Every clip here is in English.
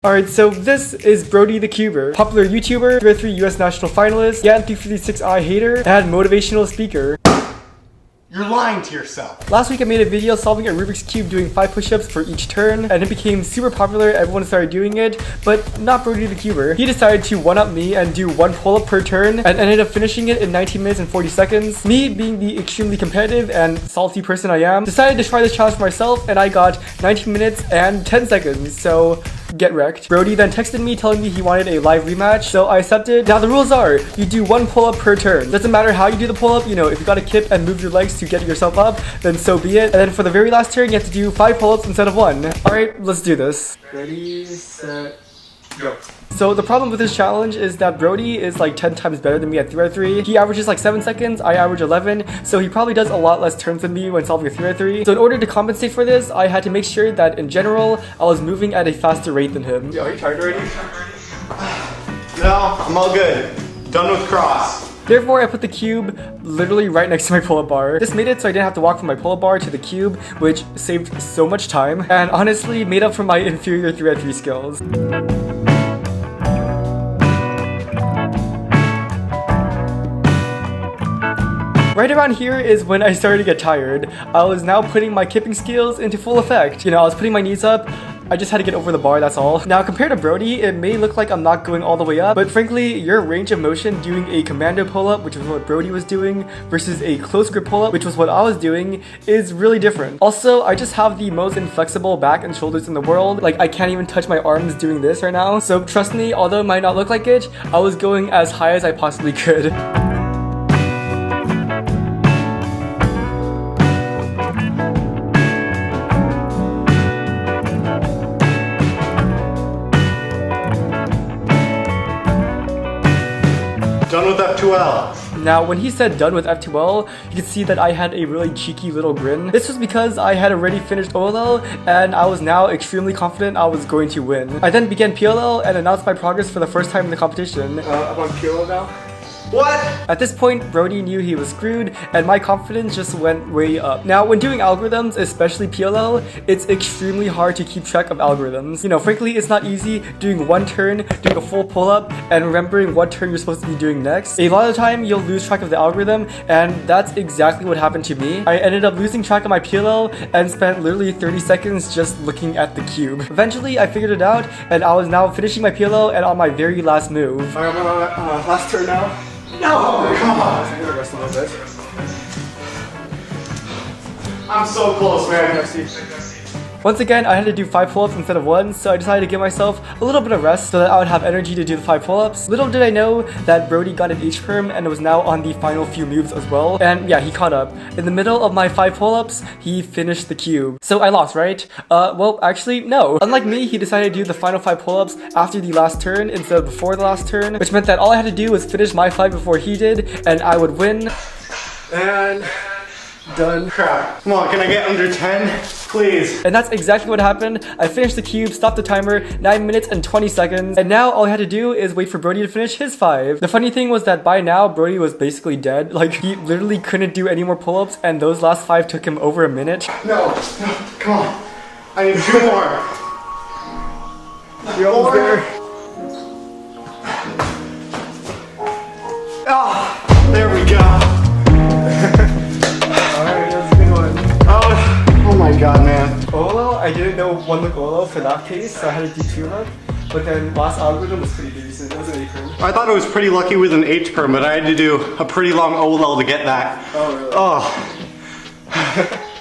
Alright, so this is Brodythecuber, popular YouTuber, 3 US national finalist, Yan 356i hater, and motivational speaker. You're lying to yourself. Last week I made a video solving a Rubik's Cube doing 5 push-ups for each turn, and it became super popular, everyone started doing it, but not Brodythecuber. He decided to one-up me and do 1 pull-up per turn, and ended up finishing it in 19 minutes and 40 seconds. Me, being the extremely competitive and salty person I am, decided to try this challenge for myself, and I got 19 minutes and 10 seconds, so get wrecked. Brody then texted me telling me he wanted a live rematch, so I accepted. Now the rules are, you do 1 pull-up per turn. Doesn't matter how you do the pull-up, you know, if you gotta kip and move your legs to get yourself up, then so be it. And then for the very last turn, you have to do 5 pull-ups instead of 1. Alright, let's do this. Ready, set, go. So the problem with this challenge is that Brody is like 10 times better than me at 3x3. He averages like 7 seconds, I average 11, so he probably does a lot less turns than me when solving a 3x3. So in order to compensate for this, I had to make sure that in general, I was moving at a faster rate than him. Yo, are you tired already? No, I'm all good. Done with cross. Therefore, I put the cube literally right next to my pull-up bar. This made it so I didn't have to walk from my pull-up bar to the cube, which saved so much time, and honestly made up for my inferior 3x3 skills. Right around here is when I started to get tired. I was now putting my kipping skills into full effect. You know, I was putting my knees up. I just had to get over the bar, that's all. Now, compared to Brody, it may look like I'm not going all the way up, but frankly, your range of motion doing a commando pull-up, which was what Brody was doing, versus a close grip pull-up, which was what I was doing, is really different. Also, I just have the most inflexible back and shoulders in the world. Like, I can't even touch my arms doing this right now. So trust me, although it might not look like it, I was going as high as I possibly could. Done with F2L. Now, when he said done with F2L, you could see that I had a really cheeky little grin. This was because I had already finished OLL, and I was now extremely confident I was going to win. I then began PLL and announced my progress for the first time in the competition. I'm on PLL now. What? At this point, Brody knew he was screwed, and my confidence just went way up. Now, when doing algorithms, especially PLL, it's extremely hard to keep track of algorithms. You know, frankly, it's not easy doing 1 turn, doing a full pull-up, and remembering what turn you're supposed to be doing next. A lot of the time, you'll lose track of the algorithm, and that's exactly what happened to me. I ended up losing track of my PLL and spent literally 30 seconds just looking at the cube. Eventually, I figured it out, and I was now finishing my PLL and on my very last move. Alright, I'm on last turn now. No, come on. I'm gonna rest a little bit. I'm so close, man. Once again, I had to do 5 pull-ups instead of 1, so I decided to give myself a little bit of rest so that I would have energy to do the 5 pull-ups. Little did I know that Brody got an H-perm and was now on the final few moves as well. And yeah, he caught up. In the middle of my 5 pull-ups, he finished the cube. So I lost, right? Well, actually, no. Unlike me, he decided to do the final 5 pull-ups after the last turn instead of before the last turn, which meant that all I had to do was finish my 5 before he did, and I would win. And done. Crap. Come on, can I get under 10? Please. And that's exactly what happened. I finished the cube, stopped the timer, 9 minutes and 20 seconds, and now all I had to do is wait for Brody to finish his 5. The funny thing was that by now, Brody was basically dead. Like, he literally couldn't do any more pull-ups, and those last 5 took him over a minute. No, come on. I need 2 more. You're almost there. Ah, there we go. Alright, that's a good one. Oh my god, man. OLL, I didn't know 1 look OLL for that case, so I had to do 2 look. But then last algorithm was pretty decent. It was an H-perm. I thought I was pretty lucky with an H-perm, but I had to do a pretty long OLL to get that. Oh, really? Oh.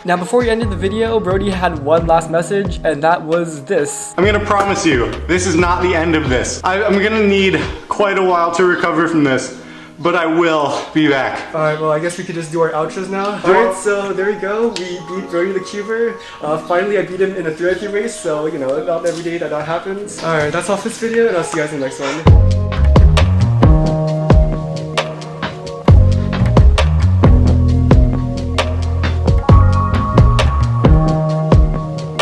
Now, before we ended the video, Brody had 1 last message, and that was this. I'm gonna promise you, this is not the end of this. I'm gonna need quite a while to recover from this, but I will be back. Alright, well, I guess we could just do our outros now. Alright, so there we go. We beat Brodythecuber. Finally, I beat him in a 3x3 race, so, you know, not every day that happens. Alright, that's all for this video, and I'll see you guys in the next one.